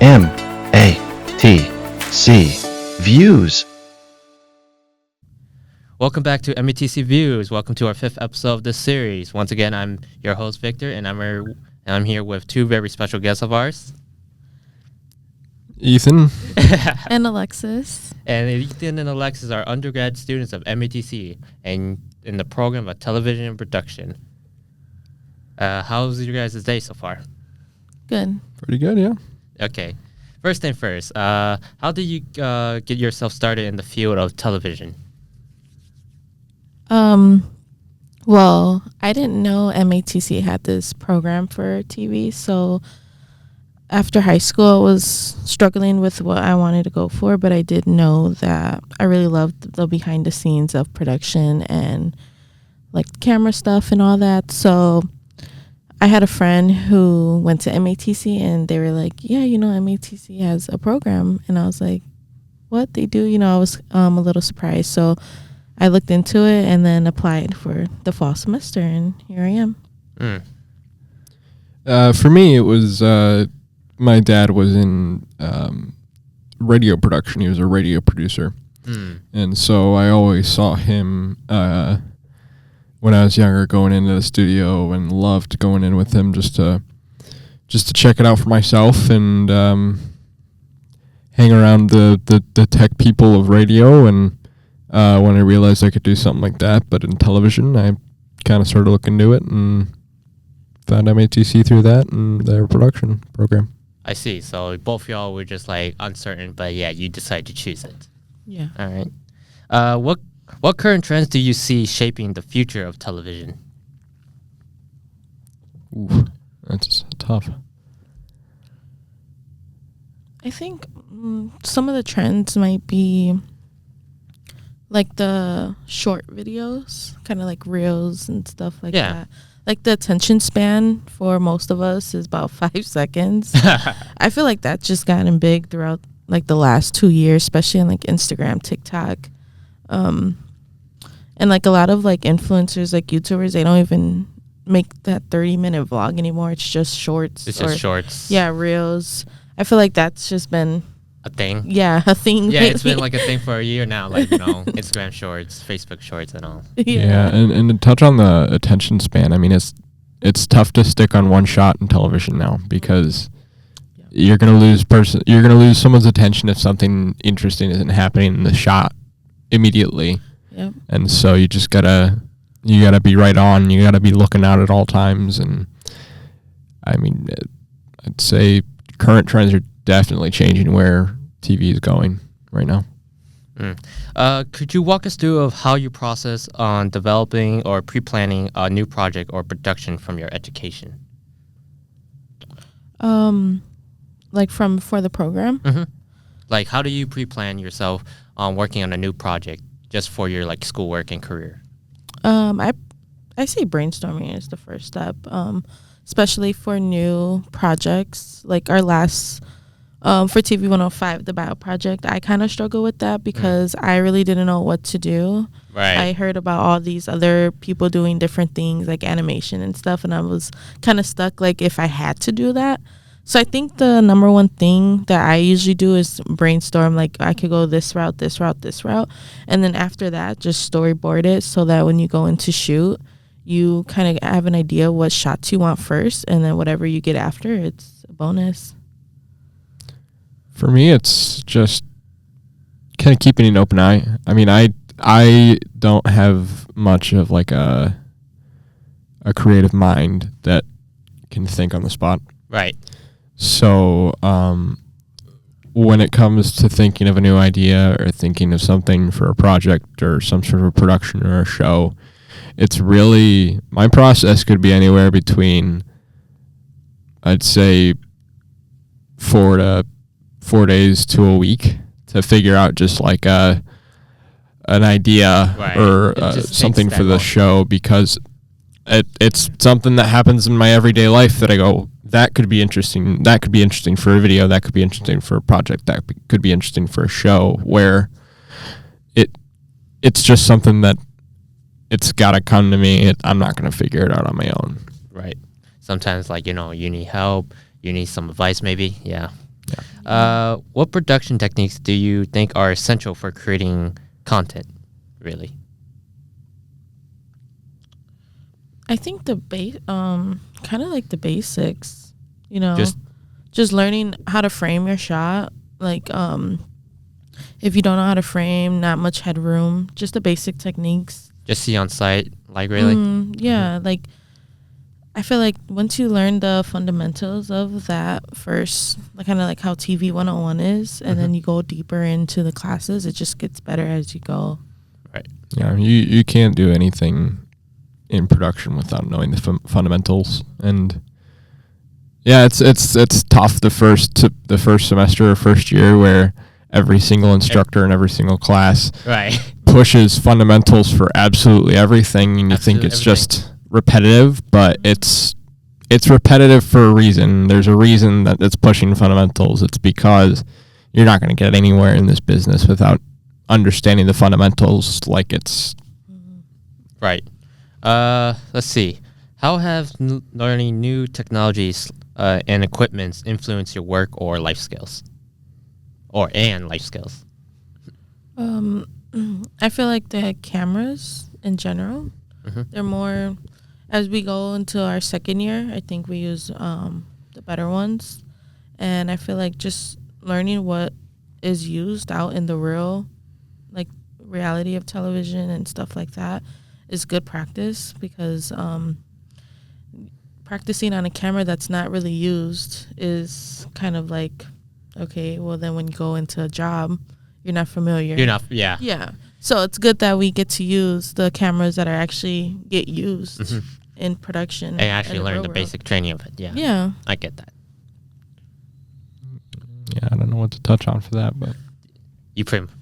MATC Views. Welcome back to MATC Views. Welcome to our 5th episode of this series. Once again, I'm your host, Victor, and I'm here with two very special guests of ours. Ethan. And Alexis. And Ethan and Alexis are undergrad students of MATC and in the program of television and production. How's your guys' day so far? Good. Pretty good, yeah. Okay. First thing first, how did you get yourself started in the field of television? Well, I didn't know MATC had this program for TV, so after high school, I was struggling with what I wanted to go for, but I did know that I really loved the behind the scenes of production and like camera stuff and all that. So I had a friend who went to MATC and they were like, yeah, MATC has a program. And I was like, what they do? I was a little surprised. So I looked into it and then applied for the fall semester, and here I am. For me, it was my dad was in radio production. He was a radio producer. And so I always saw him when I was younger going into the studio and loved going in with him just to check it out for myself and hang around the tech people of radio. And when I realized I could do something like that, but in television, I kind of started looking into it and found MATC through that and their production program. I see. So both of y'all were just like uncertain, but yeah, you decided to choose it. Yeah. All right. What current trends do you see shaping the future of television? Ooh, that's tough. I think some of the trends might be like the short videos, kind of like reels and stuff like that. Like the attention span for most of us is about 5 seconds. I feel like that's just gotten big throughout like the last 2 years, especially on like Instagram, TikTok. And like a lot of like influencers, like YouTubers, they don't even make that 30-minute vlog anymore. It's just shorts. It's just shorts. Yeah, reels. I feel like that's just been a thing. Yeah, a thing. Yeah, lately. it's been like a thing for a year now, like, Instagram shorts, Facebook shorts and all. Yeah, and to touch on the attention span, I mean, it's tough to stick on one shot in television now because you're going to lose someone's attention if something interesting isn't happening in the shot immediately. Yep. And so you just gotta be right on. You gotta be looking out at all times. And I mean, I'd say current trends are definitely changing where TV is going right now. Could you walk us through of how you process on developing or pre-planning a new project or production from your education? Like for the program? Mm-hmm. Like, how do you pre-plan yourself on working on a new project just for your like schoolwork and career? I say brainstorming is the first step, especially for new projects. Like our last for TV 105, the bio project, I kind of struggle with that because I really didn't know what to do. Right. I heard about all these other people doing different things like animation and stuff, and I was kind of stuck like if I had to do that. So I think the number one thing that I usually do is brainstorm, like I could go this route, this route, this route. And then after that, just storyboard it so that when you go into shoot, you kind of have an idea what shots you want first. And then whatever you get after, it's a bonus. For me, it's just kind of keeping an open eye. I mean, I don't have much of like a creative mind that can think on the spot. Right. So when it comes to thinking of a new idea or thinking of something for a project or some sort of production or a show, it's really, my process could be anywhere between, I'd say, 4 days to a week to figure out just like an idea or something for the show, because it's something that happens in my everyday life that I go, that could be interesting. That could be interesting for a video. That could be interesting for a project. That could be interesting for a show, where it's just something that it's got to come to me. I'm not going to figure it out on my own. Right. Sometimes, like, you need help. You need some advice, maybe. Yeah. What production techniques do you think are essential for creating content, really? I think the kind of like the basics, Just just learning how to frame your shot. Like, if you don't know how to frame, not much headroom, just the basic techniques. just see on site, like really? Yeah, like I feel like once you learn the fundamentals of that first, like kind of like how TV 101 is, and then you go deeper into the classes, it just gets better as you go. Right. Yeah, you can't do anything in production without knowing the fundamentals. And yeah, it's tough the first semester or first year where every single instructor in every single class Right. pushes fundamentals for absolutely everything, and you think it's just repetitive, but it's repetitive for a reason. There's a reason that it's pushing fundamentals. It's because you're not going to get anywhere in this business without understanding the fundamentals. Like it's Right. Let's see. How have learning new technologies and equipments influenced your work or life skills? And life skills? I feel like the cameras in general, they're more, as we go into our second year, I think we use the better ones. And I feel like just learning what is used out in the real, like reality of television and stuff like that is good practice, because practicing on a camera that's not really used is kind of like, okay, well then when you go into a job, you're not familiar. You're not, yeah. Yeah. So it's good that we get to use the cameras that are actually get used in production. And actually learn the basic training of it. Yeah. Yeah. I get that. Yeah, I don't know what to touch on for that, but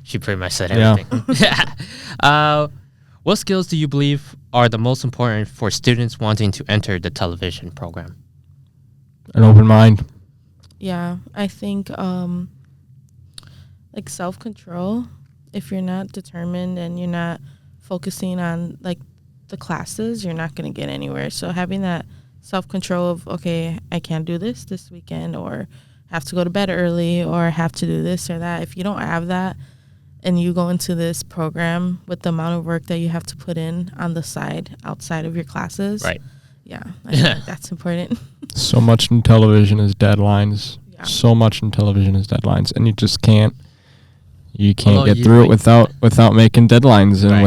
She pretty much said everything. What skills do you believe are the most important for students wanting to enter the television program? an open mind. Yeah. I think like self-control. If you're not determined and you're not focusing on like the classes, you're not going to get anywhere. So having that self-control of, okay, I can't do this weekend, or have to go to bed early, or have to do this or that. If you don't have that and you go into this program with the amount of work that you have to put in on the side outside of your classes. Right. Yeah. I think that's important. So much in television is deadlines. Yeah. So much in television is deadlines, and you just can't. You can't Although get through it without making deadlines and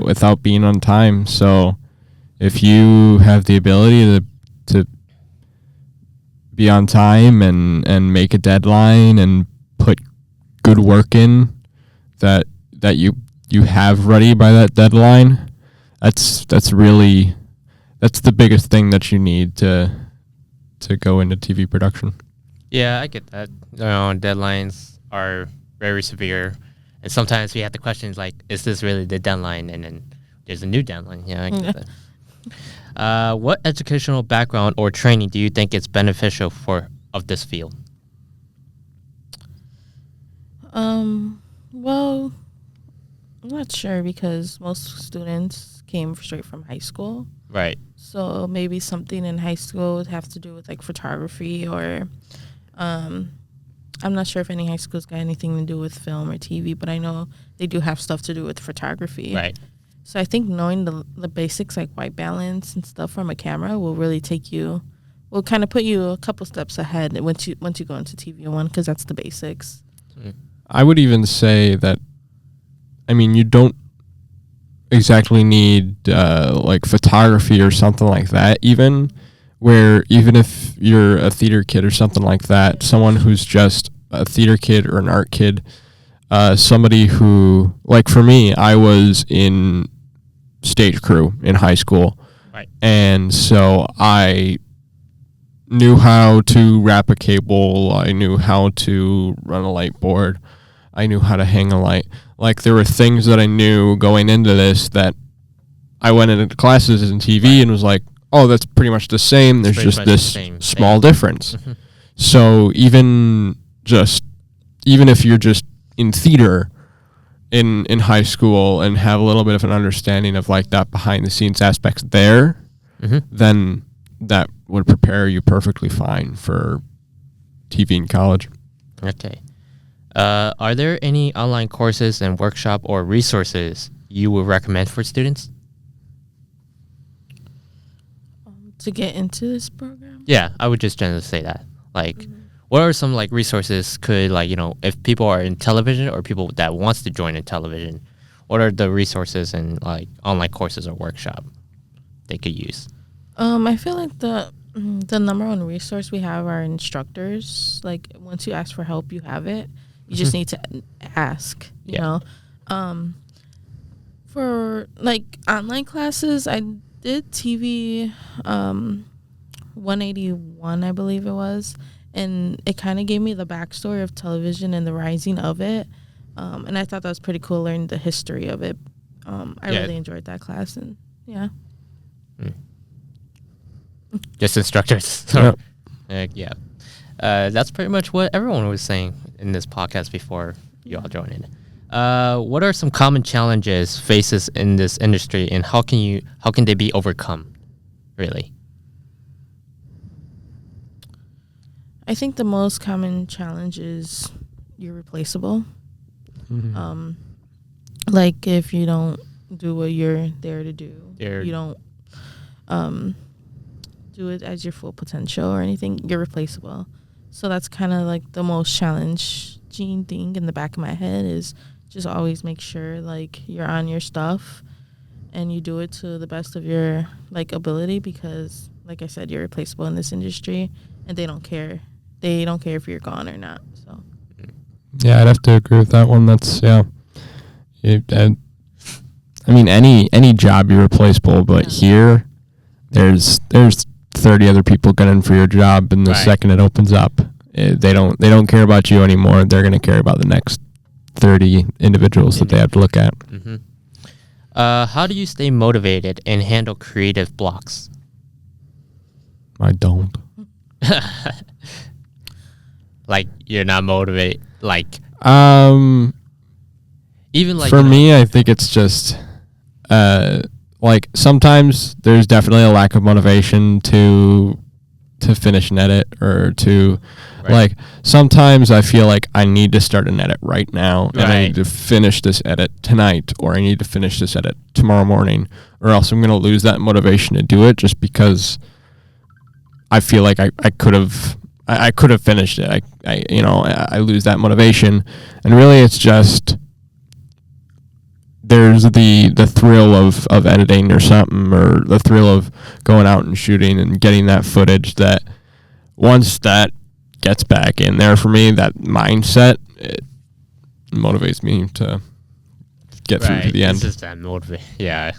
without being on time. So, if you have the ability to be on time and make a deadline and put good work in that you have ready by that deadline, that's the biggest thing that you need to go into TV production. Yeah, I get that. Deadlines are very severe, and sometimes we have the questions like, is this really the deadline? And then there's a new deadline. Yeah, I get that. What educational background or training do you think is beneficial of this field? Well, I'm not sure, because most students came straight from high school. Right. So maybe something in high school would have to do with like photography, or I'm not sure if any high schools got anything to do with film or TV, but I know they do have stuff to do with photography. Right. So I think knowing the basics like white balance and stuff from a camera will really will kind of put you a couple steps ahead once you go into TV one, because that's the basics. I would even say that, I mean, you don't exactly need like photography or something like that, even if you're a theater kid or something like that, someone who's just a theater kid or an art kid, somebody who, like for me, I was in stage crew in high school. Right. And so I knew how to wrap a cable, I knew how to run a light board, I knew how to hang a light. Like, there were things that I knew going into this that I went into classes in TV and was like, oh, that's pretty much the same. There's just this small difference. So even if you're just in theater in high school and have a little bit of an understanding of like that behind the scenes aspects there, then that would prepare you perfectly fine for TV in college. Okay. Are there any online courses and workshop or resources you would recommend for students? To get into this program? Yeah, I would just generally say that. Like, what are some like resources could like, if people are in television or people that wants to join in television, what are the resources and like online courses or workshop they could use? I feel like the number one resource we have are instructors. Like once you ask for help, you have it. You just need to ask, you know. For like online classes, I did TV 181, I believe it was, and it kind of gave me the backstory of television and the rising of it. And I thought that was pretty cool, learning the history of it. I really enjoyed that class, and yeah. Just instructors. Yeah. That's pretty much what everyone was saying in this podcast before you all joined in. What are some common challenges faces in this industry, and how can they be overcome, really? I think the most common challenge is you're replaceable. Like if you don't do what you're there to do, you don't do it as your full potential or anything, you're replaceable. So that's kind of like the most challenging thing in the back of my head, is just always make sure like you're on your stuff and you do it to the best of your like ability, because like I said, you're replaceable in this industry and they don't care if you're gone or not. So yeah, I'd have to agree with that one. That's I mean, any job you're replaceable, but here there's 30 other people gunning for your job, and the second it opens up, they don't care about you anymore. They're going to care about the next 30 individuals that they have to look at. How do you stay motivated and handle creative blocks? I don't. Like you're not motivated, like even like for me, I think it's just like sometimes there's definitely a lack of motivation to finish an edit, or to like sometimes I feel like I need to start an edit right now, and I need to finish this edit tonight, or I need to finish this edit tomorrow morning, or else I'm going to lose that motivation to do it, just because I feel like I could have finished it. I lose that motivation, and really it's just there's the thrill of editing or something, or the thrill of going out and shooting and getting that footage, that once that gets back in there for me, that mindset, it motivates me to get through to the end. It's just that motivate. Yeah.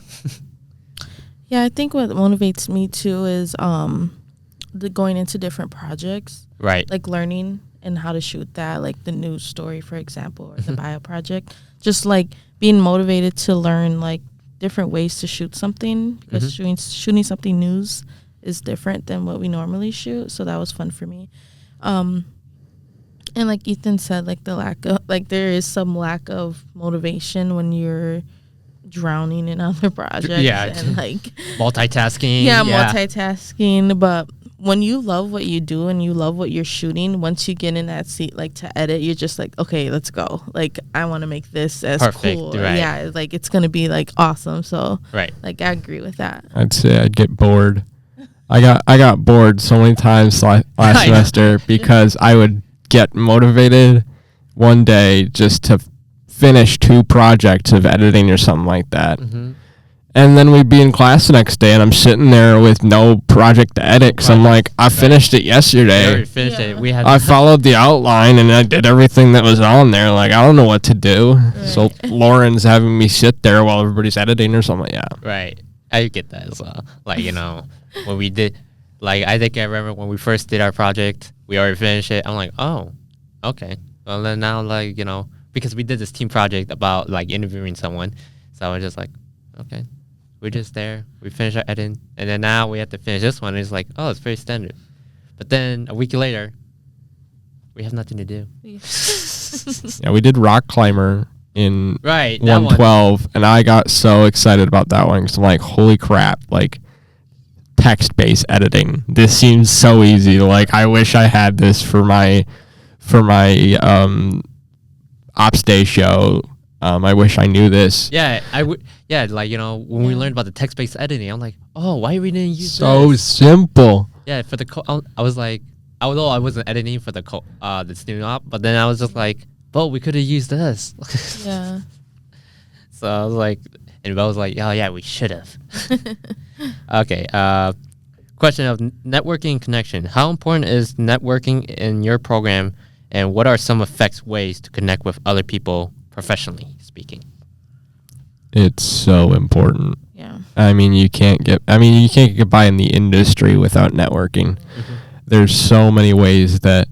Yeah, I think what motivates me too is the going into different projects. Right. Like learning and how to shoot that, like the news story, for example, or the bio project. Just like being motivated to learn like different ways to shoot something, because shooting something news is different than what we normally shoot. So that was fun for me. And like Ethan said, like the lack of, like there is some lack of motivation when you're drowning in other projects and like multitasking. Multitasking. But when you love what you do and you love what you're shooting, once you get in that seat like to edit, you're just like, okay, let's go. Like I want to make this as perfect, cool. Right. Yeah, like it's gonna be like awesome. So like I agree with that. I'd say I'd get bored. I got bored so many times last semester because I would get motivated one day just to finish 2 projects of editing or something like that. And then we'd be in class the next day, and I'm sitting there with no project to edit, because I'm like, I finished it yesterday. I followed the outline, and I did everything that was on there. Like, I don't know what to do. So Lauren's having me sit there while everybody's editing or something. Yeah. Right. I get that as well. Like, when we did, like, I think I remember when we first did our project, we already finished it. I'm like, oh, okay. Well, then now, like, because we did this team project about, like, interviewing someone. So I was just like, okay. We're just there. We finished our editing, and then now we have to finish this one. And it's like, oh, it's very standard. But then a week later, we have nothing to do. Yeah, we did Rock Climber in 112, and I got so excited about that one, because I'm like, holy crap, like text-based editing. This seems so easy. Like, I wish I had this for my for my ops day show. I wish I knew this. Yeah, like, when we learned about the text-based editing, I'm like, oh, why we didn't use So this? simple. Yeah, for the I was like, although I wasn't editing for the student op, but then I was just like, but we could have used this. Yeah. So I was like, and Belle was like, oh yeah, we should have. Okay. Question of networking and connection. How important is networking in your program, and what are some effective ways to connect with other people professionally speaking? It's so important. Yeah. I mean, you can't get by in the industry without networking. Mm-hmm. There's so many ways that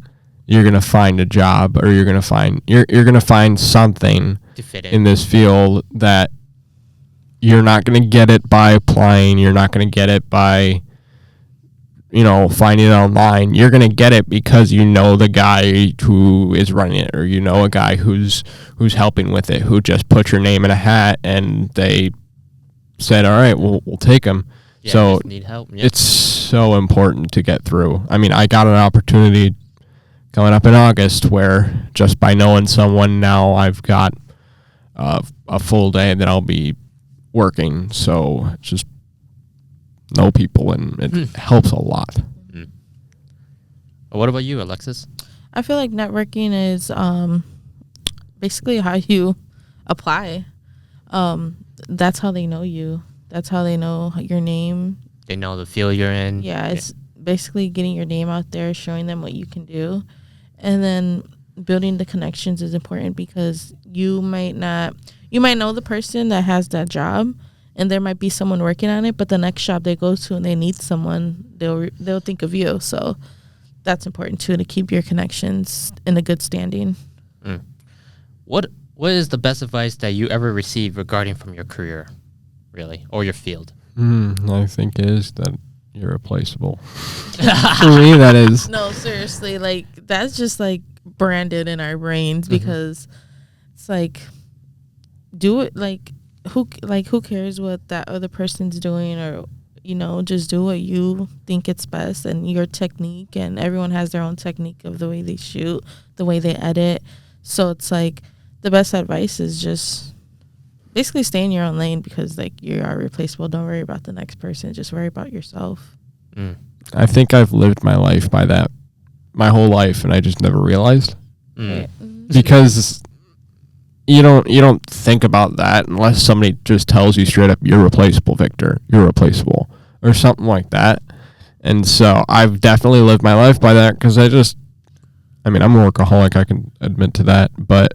you're gonna find a job, or you're gonna find something To fit in this field that you're not gonna get it by applying. You're not gonna get it by finding it online. You're gonna get it because you know the guy who is running it, or you know a guy who's helping with it, who just put your name in a hat and they said, all right, we'll take him. Yeah, So just need help. Yep. it's so important to get through. I mean, I got an opportunity coming up in August where just by knowing someone now, I've got a full day that I'll be working. So just know people, and it helps a lot. Mm. What about you, Alexis? I feel like networking is basically how you apply. That's how they know you. That's how they know your name. They know the field you're in. Yeah, it's basically getting your name out there, showing them what you can do. And then building the connections is important, because you might know the person that has that job, and there might be someone working on it, but the next shop they go to and they need someone, they'll think of you. So that's important too, to keep your connections in a good standing. Mm. What is the best advice that you ever received regarding from your career, really, or your field? I think is that you're replaceable. For me, that is. No, seriously, like that's just like branded in our brains, because it's like, do it, like who cares what that other person's doing, or just do what you think it's best, and your technique, and everyone has their own technique of the way they shoot, the way they edit. So it's like the best advice is just basically stay in your own lane, because like you are replaceable. Don't worry about the next person, just worry about yourself. I think I've lived my life by that my whole life, and I just never realized. Right. Because you don't think about that unless somebody just tells you straight up, you're replaceable, Victor, you're replaceable, or something like that. And so I've definitely lived my life by that, because I'm a workaholic, I can admit to that, but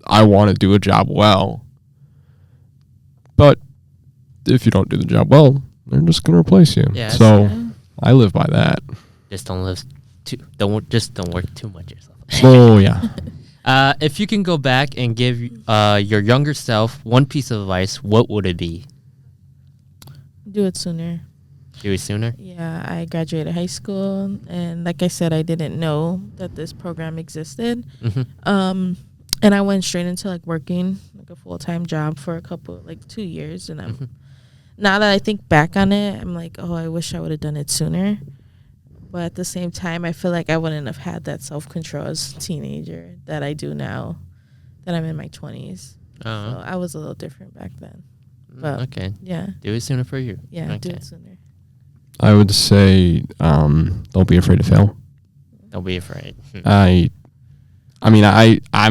I want to do a job well. But if you don't do the job well, they're just going to replace you. Yeah, so I live by that. Just don't work too much yourself. Oh yeah. If you can go back and give your younger self one piece of advice, what would it be? Do it sooner. Do it sooner? Yeah, I graduated high school, and like I said, I didn't know that this program existed. And I went straight into like working like a full-time job for 2 years, and now that I think back on it, I'm like, oh, I wish I would have done it sooner. But at the same time, I feel like I wouldn't have had that self-control as a teenager that I do now, that I'm in my 20s. So I was a little different back then. But okay. Yeah. Do it sooner for you. Yeah, okay. do it sooner. I would say don't be afraid to fail. Don't be afraid. I'm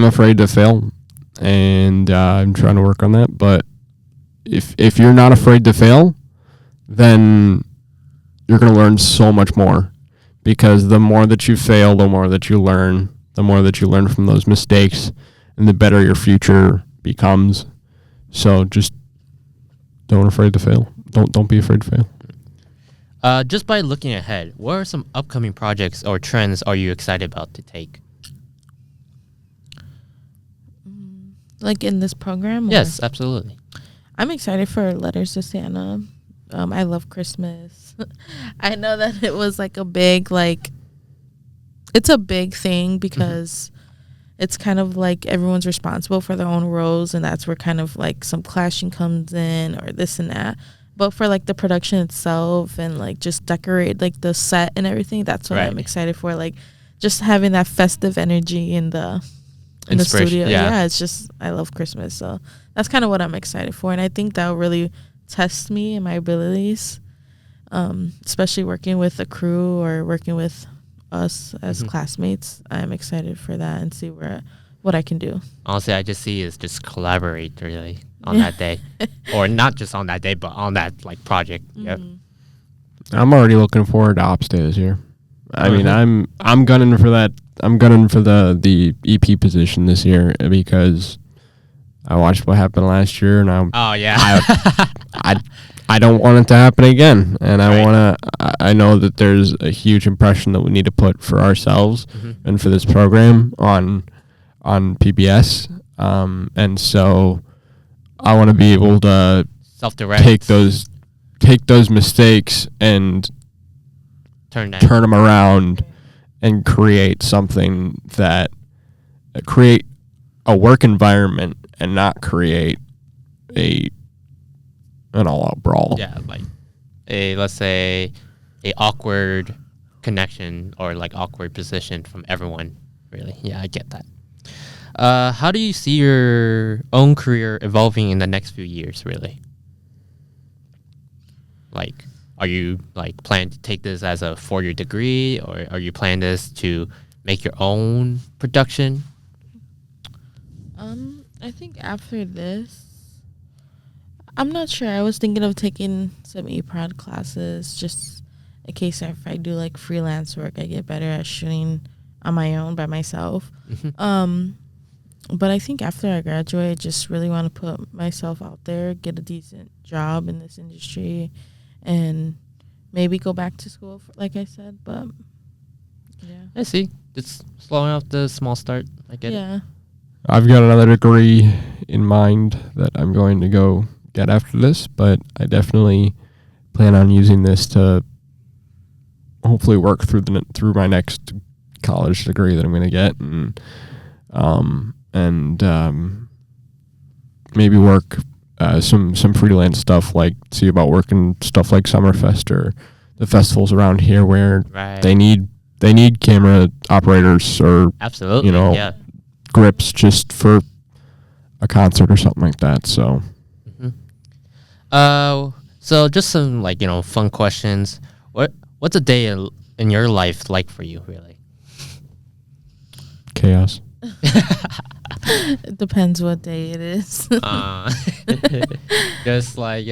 afraid to fail, and I'm trying to work on that. But if you're not afraid to fail, then you're going to learn so much more, because the more that you fail, the more that you learn from those mistakes, and the better your future becomes. So just don't afraid to fail. Don't be afraid to fail. Just by looking ahead, what are some upcoming projects or trends are you excited about to take? Like in this program? Yes, absolutely. I'm excited for Letters to Santa. I love Christmas. I know that it was like a big, it's a big thing, because it's kind of like everyone's responsible for their own roles, and that's where kind of like some clashing comes in, or this and that. But for like the production itself, and like just decorate like the set and everything, that's what I'm excited for. Like just having that festive energy in the studio. Yeah. It's just, I love Christmas, so that's kind of what I'm excited for, and I think that will really test me and my abilities, especially working with a crew or working with us as classmates. I'm excited for that and see what I can do. Honestly, I just see is just collaborate really on that day, or not just on that day, but on that like project. Yep. I'm already looking forward to Ops Day this year. I mean, I'm gunning for that. I'm gunning for the EP position this year because I watched what happened last year, and I don't want it to happen again, and I know that there's a huge impression that we need to put for ourselves and for this program on PBS, and so I want to be able to self-direct, take those mistakes and turn them around and create something that create a work environment and not create an all-out brawl. Yeah, like let's say a awkward connection or like awkward position from everyone. Really, yeah, I get that. How do you see your own career evolving in the next few years? Really, like, are you like planning to take this as a 4-year degree, or are you planning this to make your own production? I think after this, I'm not sure. I was thinking of taking some eProd classes just in case if I do like freelance work, I get better at shooting on my own by myself. But I think after I graduate, I just really want to put myself out there, get a decent job in this industry, and maybe go back to school, like I said. But yeah, I see. Just slowing off the small start. I get it. I've got another degree in mind that I'm going to go get after this, but I definitely plan on using this to hopefully work through my next college degree that I'm going to get, and maybe work some freelance stuff, like see about working stuff like Summerfest or the festivals around here where they need camera operators or absolutely grips just for a concert or something like that. So so just some like fun questions. What's a day in your life like for you, really? Chaos. It depends what day it is. Just like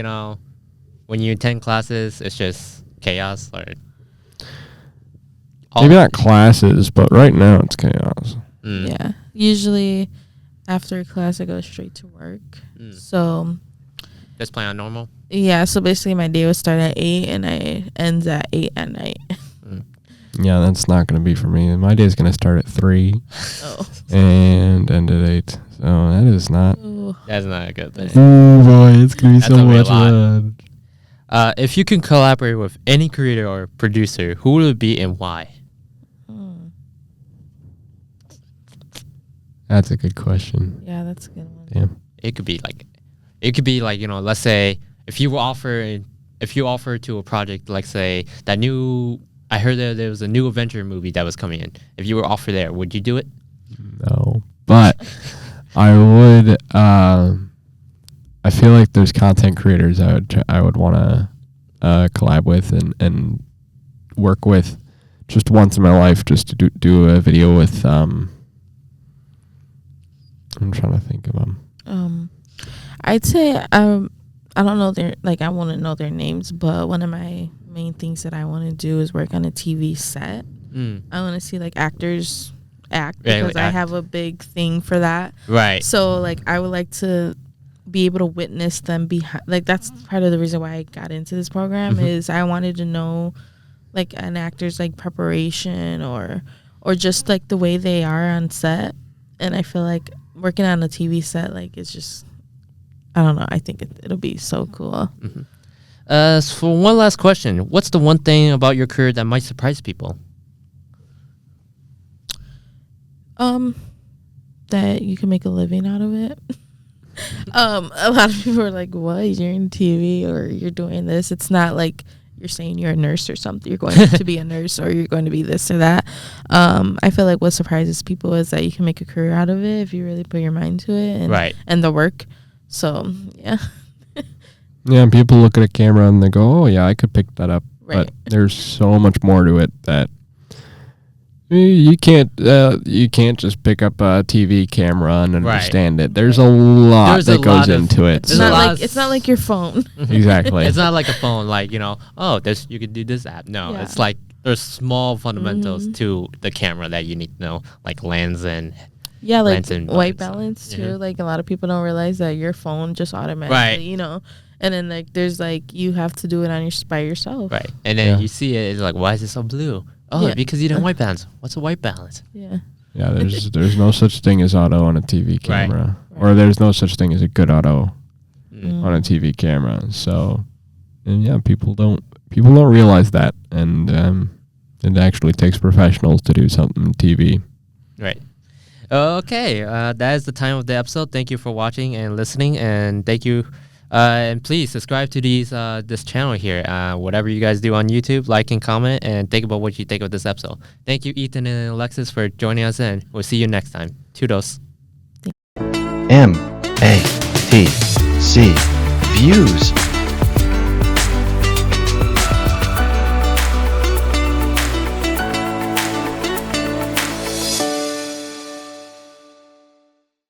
when you attend classes, it's just chaos, or maybe not classes, but right now it's chaos. Yeah, usually after class I go straight to work. So just play on normal. Yeah, so basically my day would start at 8 and I ends at 8 at night. Yeah, that's not going to be for me. My day's going to start at 3 and end at 8. So that is not. That's not a good thing. Oh boy, it's going to be so much fun. If you can collaborate with any creator or producer, who would it be and why? That's a good question. Yeah, that's a good one. Damn. It could be like let's say if you offer to a project, like say that new. I heard that there was a new Avenger movie that was coming in. If you were offered there, would you do it? No, but I would. I feel like there's content creators I would want to collab with and work with just once in my life, just to do a video with. I'm trying to think of them. I'd say I don't know I want to know their names, but one of my main things that I want to do is work on a TV set. I want to see like actors act because I have a big thing for that. Right. So like I would like to be able to witness them behind. Like that's part of the reason why I got into this program is I wanted to know like an actor's like preparation or just like the way they are on set. And I feel like working on a TV set, like it's just, I don't know. I think it'll be so cool. For one last question, what's the one thing about your career that might surprise people? That you can make a living out of it. A lot of people are like, what? You're in TV or you're doing this. It's not like you're saying you're a nurse or something, you're going to be a nurse, or you're going to be this or that. I feel like what surprises people is that you can make a career out of it if you really put your mind to it and the work. So yeah. Yeah, people look at a camera and they go, "Oh yeah, I could pick that up." Right. But there's so much more to it that you can't just pick up a TV camera and understand it. There's a lot that goes into it. It's not like your phone. Exactly. It's not like a phone, like, you know, oh, you could do this app. No, it's like there's small fundamentals to the camera that you need to know, like lens and white balance too. Like a lot of people don't realize that your phone just automatically, you know, and then like there's like you have to do it by yourself. Right. And then you see it, it's like, why is it so blue? Oh, because you didn't white balance. What's a white balance? Yeah. Yeah, there's no such thing as auto on a TV camera, or there's no such thing as a good auto on a TV camera. So, and yeah, people don't realize that, and it actually takes professionals to do something in TV. Right. Okay, that is the time of the episode. Thank you for watching and listening, and thank you. And please subscribe to this channel here. Whatever you guys do on YouTube, like and comment, and think about what you think of this episode. Thank you, Ethan and Alexis, for joining us in. We'll see you next time. Toodles. MATC Views.